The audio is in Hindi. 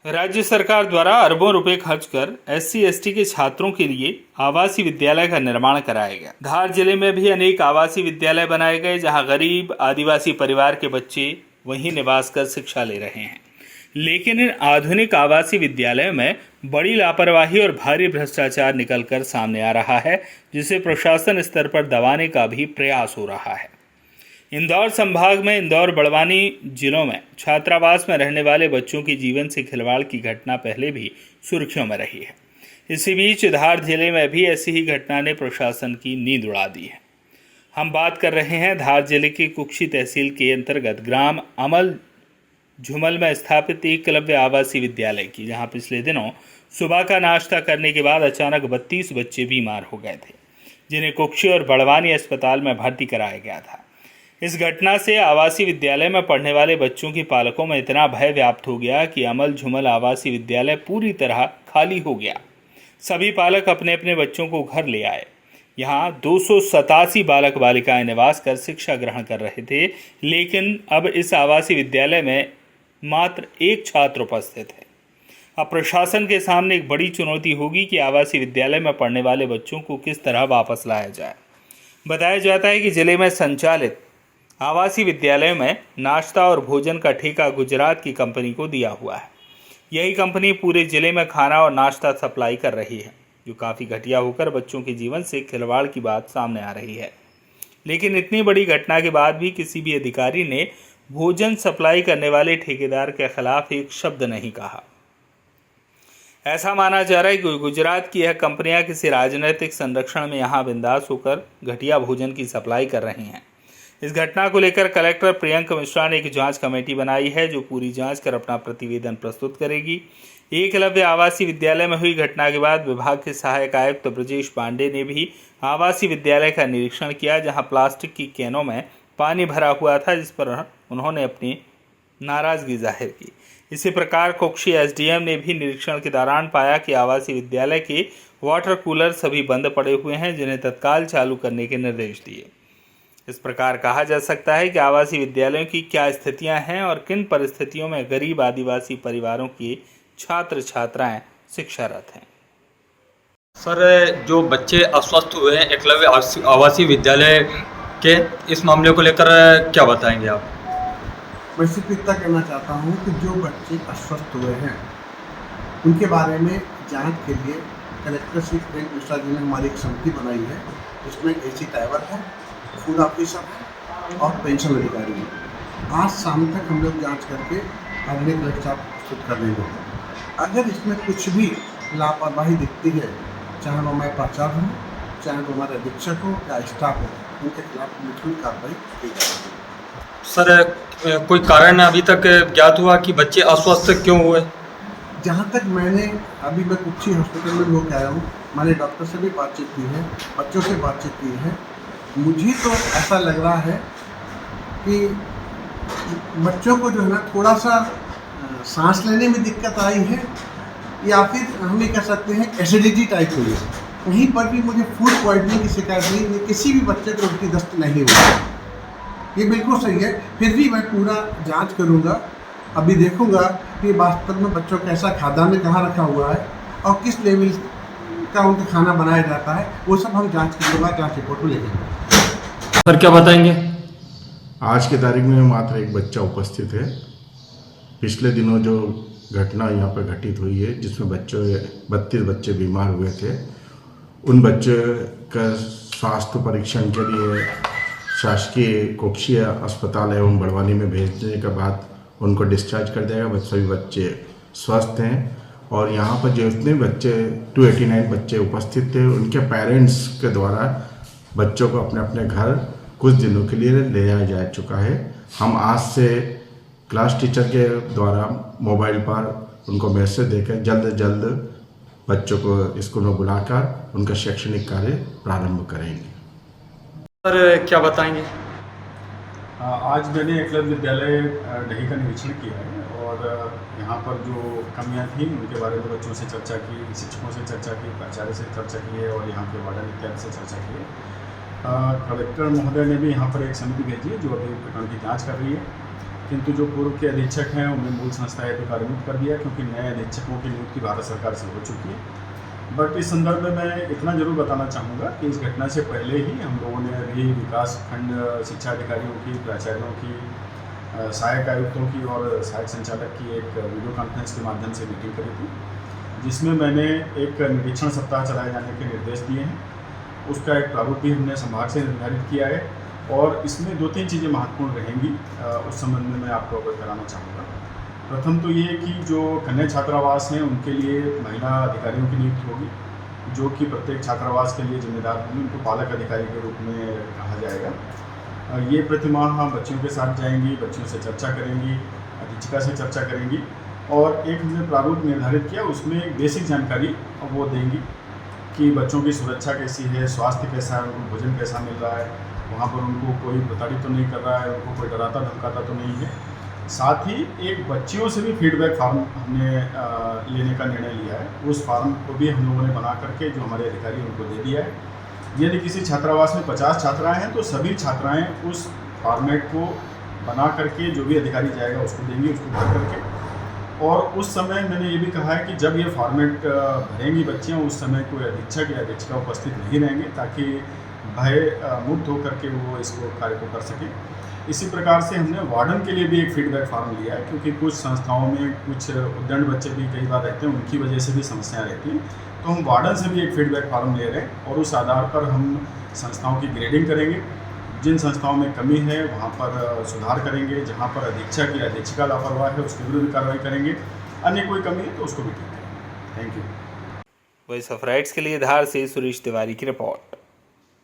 राज्य सरकार द्वारा अरबों रुपए खर्च कर SC/ST के छात्रों के लिए आवासीय विद्यालय का निर्माण कराया गया। धार जिले में भी अनेक आवासीय विद्यालय बनाए गए, जहां गरीब आदिवासी परिवार के बच्चे वहीं निवास कर शिक्षा ले रहे हैं। लेकिन इन आधुनिक आवासीय विद्यालयों में बड़ी लापरवाही और भारी भ्रष्टाचार निकलकर सामने आ रहा है, जिसे प्रशासन स्तर पर दबाने का भी प्रयास हो रहा है। इंदौर संभाग में इंदौर बड़वानी जिलों में छात्रावास में रहने वाले बच्चों के जीवन से खिलवाड़ की घटना पहले भी सुर्खियों में रही है। इसी बीच धार जिले में भी ऐसी ही घटना ने प्रशासन की नींद उड़ा दी है। हम बात कर रहे हैं धार जिले की कुक्षी तहसील के अंतर्गत ग्राम अमल झुमल में स्थापित एकलव्य आवासीय विद्यालय की, जहां पिछले दिनों सुबह का नाश्ता करने के बाद अचानक 32 बच्चे बीमार हो गए थे, जिन्हें कुक्षी और बड़वानी अस्पताल में भर्ती कराया गया था। इस घटना से आवासीय विद्यालय में पढ़ने वाले बच्चों के पालकों में इतना भय व्याप्त हो गया कि अमल झुमल आवासीय विद्यालय पूरी तरह खाली हो गया। सभी पालक अपने अपने बच्चों को घर ले आए। यहाँ 287 बालक बालिकाएं निवास कर शिक्षा ग्रहण कर रहे थे, लेकिन अब इस आवासीय विद्यालय में मात्र एक छात्र उपस्थित है। अब प्रशासन के सामने एक बड़ी चुनौती होगी कि आवासीय विद्यालय में पढ़ने वाले बच्चों को किस तरह वापस लाया जाए। बताया जाता है कि जिले में संचालित आवासीय विद्यालय में नाश्ता और भोजन का ठेका गुजरात की कंपनी को दिया हुआ है। यही कंपनी पूरे जिले में खाना और नाश्ता सप्लाई कर रही है, जो काफ़ी घटिया होकर बच्चों के जीवन से खिलवाड़ की बात सामने आ रही है। लेकिन इतनी बड़ी घटना के बाद भी किसी भी अधिकारी ने भोजन सप्लाई करने वाले ठेकेदार के खिलाफ एक शब्द नहीं कहा। ऐसा माना जा रहा है कि गुजरात की यह कंपनियां किसी राजनीतिक संरक्षण में यहां बिंदास होकर घटिया भोजन की सप्लाई कर रही हैं। इस घटना को लेकर कलेक्टर प्रियंक मिश्रा ने एक जांच कमेटी बनाई है, जो पूरी जांच कर अपना प्रतिवेदन प्रस्तुत करेगी। एकलव्य आवासीय विद्यालय में हुई घटना के बाद विभाग के सहायक आयुक्त ब्रजेश पांडे ने भी आवासीय विद्यालय का निरीक्षण किया, जहां प्लास्टिक की कैनों में पानी भरा हुआ था, जिस पर उन्होंने अपनी नाराजगी जाहिर की। इसी प्रकार कुक्षी SDM ने भी निरीक्षण के दौरान पाया कि आवासीय विद्यालय के वाटर कूलर सभी बंद पड़े हुए हैं, जिन्हें तत्काल चालू करने के निर्देश दिए। इस प्रकार कहा जा सकता है कि आवासीय विद्यालयों की क्या स्थितियां हैं और किन परिस्थितियों में गरीब आदिवासी परिवारों के छात्र छात्राएं शिक्षारत हैं। सर, जो बच्चे अस्वस्थ हुए हैं एकलव्य आवासीय विद्यालय के, इस मामले को लेकर क्या बताएंगे आप? मैं सिर्फ इतना कहना चाहता हूँ कि जो बच्चे अस्वस्थ हुए हैं उनके बारे में जांच के लिए कलेक्टर श्री प्रियंक मिश्रा जी ने हमारी एक समिति बनाई है, जिसमें AC ड्राइवर है, फूड ऑफिसर है और पेंशन अधिकारी है। आज शाम तक हम लोग जांच करके अगले कलेक्टर प्रस्तुत कर देंगे। अगर इसमें कुछ भी लापरवाही दिखती है, चाहे वो मैं प्राचार्य हूँ, चाहे वो हमारे अधीक्षक हो या स्टाफ हो, उनके खिलाफ मुख्य कार्रवाई की जाएगी। सर, कोई कारण अभी तक ज्ञात हुआ कि बच्चे अस्वस्थ क्यों हुए? जहाँ तक अभी मैं कुक्षी हॉस्पिटल में होकर आया हूँ, मैंने डॉक्टर से भी बातचीत की है, बच्चों से बातचीत की है। मुझे तो ऐसा लग रहा है कि बच्चों को जो है ना थोड़ा सा सांस लेने में दिक्कत आई है, या फिर हम ये कह सकते हैं एसिडिटी टाइप हुई है। कहीं पर भी मुझे फूड पॉइजनिंग की शिकायत नहीं, किसी भी बच्चे को उल्टी दस्त नहीं हुई। ये बिल्कुल सही है। फिर भी मैं पूरा जांच करूंगा, अभी देखूंगा कि वास्तव में बच्चों का ऐसा खाद्यान्न कहाँ रखा हुआ है और किस लेवल का उनका खाना बनाया जाता है, वो सब हम जांच के बाद जांच रिपोर्ट में लिखेंगे। सर, क्या बताएंगे? आज की तारीख में मात्र एक बच्चा उपस्थित है। पिछले दिनों जो घटना यहाँ पर घटित हुई है, जिसमें 32 बच्चे बीमार हुए थे, उन बच्चों का स्वास्थ्य परीक्षण के लिए शासकीय कुक्षी अस्पताल एवं बड़वानी में भेजने के बाद उनको डिस्चार्ज कर दिया गया। सभी बच्चे स्वस्थ हैं और यहाँ पर जितने बच्चे 289 बच्चे उपस्थित थे, उनके पेरेंट्स के द्वारा बच्चों को अपने अपने घर कुछ दिनों के लिए ले जाया जा चुका है। हम आज से क्लास टीचर के द्वारा मोबाइल पर उनको मैसेज देकर जल्द से जल्द बच्चों को स्कूल में बुलाकर उनका शैक्षणिक कार्य प्रारंभ करेंगे। सर, क्या बताएंगे? आज मैंने एकलव्य विद्यालय ढही का निरीक्षण किया है और यहाँ पर जो कमियाँ थी उनके बारे में बच्चों से चर्चा की, शिक्षकों से चर्चा की, प्राचार्य से चर्चा की है और यहाँ के वार्डन इत्यादि से चर्चा की है। कलेक्टर महोदय ने भी यहाँ पर एक समिति भेजी है जो अभी प्रकरण की जाँच कर रही है किंतु जो पूर्व के अधीक्षक हैं उन्हें मूल संस्था हेतु कार्यमुक्त कर दिया, क्योंकि नए अधीक्षकों की नियुक्ति भारत सरकार से हो चुकी है। बट इस संदर्भ में मैं इतना जरूर बताना चाहूँगा कि इस घटना से पहले ही हम लोगों ने अभी विकास खंड शिक्षा अधिकारियों की, प्राचार्यों की, सहायक आयुक्तों की और सहायक संचालक की एक वीडियो कॉन्फ्रेंस के माध्यम से मीटिंग करी थी, जिसमें मैंने एक निरीक्षण सप्ताह चलाए जाने के निर्देश दिए हैं। उसका एक प्रारूप भी हमने संभाग से निर्धारित किया है और इसमें 2-3 चीज़ें महत्वपूर्ण रहेंगी, उस संबंध में मैं आपको अवगत कराना चाहूँगा। प्रथम तो ये कि जो कन्या छात्रावास हैं उनके लिए महिला अधिकारियों की नियुक्ति होगी, जो कि प्रत्येक छात्रावास के लिए जिम्मेदार होंगी। उनको पालक अधिकारी के रूप में कहा जाएगा। ये प्रतिमाह बच्चियों के साथ जाएंगी, बच्चियों से चर्चा करेंगी, अधीक्षिका से चर्चा करेंगी और एक हमने प्रारूप निर्धारित किया, उसमें एक बेसिक जानकारी वो देंगी कि बच्चों की सुरक्षा कैसी है, स्वास्थ्य कैसा है, उनको भोजन कैसा मिल रहा है, वहाँ पर उनको कोई प्रताड़ित तो नहीं कर रहा है, उनको कोई डराता धमकाता तो नहीं है। साथ ही एक बच्चियों से भी फीडबैक फार्म हमने लेने का निर्णय लिया है। उस फार्म को भी हम लोगों ने बना करके जो हमारे अधिकारी उनको दे दिया है। यदि किसी छात्रावास में 50 छात्राएँ हैं तो सभी छात्राएँ उस फॉर्मेट को बना करके जो भी अधिकारी जाएगा उसको देंगी, उसको भर करके। और उस समय मैंने ये भी कहा है कि जब ये फॉर्मेट भरेंगी बच्चियाँ, उस समय कोई अधीक्षक या अधीक्षिका उपस्थित नहीं रहेंगे, ताकि भय मुक्त होकर के वो इसको कार्य को कर सकें। इसी प्रकार से हमने वार्डन के लिए भी एक फीडबैक फार्म लिया है, क्योंकि कुछ संस्थाओं में कुछ उद्दंड बच्चे भी कई बार रहते हैं, उनकी वजह से भी समस्याएं रहती हैं। तो हम वार्डन से भी एक फीडबैक फार्म ले रहे हैं और उस आधार पर हम संस्थाओं की ग्रेडिंग करेंगे। जिन संस्थाओं में कमी है वहाँ पर सुधार करेंगे, जहाँ पर अधीक्षक या अधीक्षिका लापरवाह है उसके विरुद्ध कार्रवाई करेंगे, अन्य कोई कमी है तो उसको भी ठीक करेंगे। Thank you. Voice of rights के लिए धार से सुरेश तिवारी की रिपोर्ट।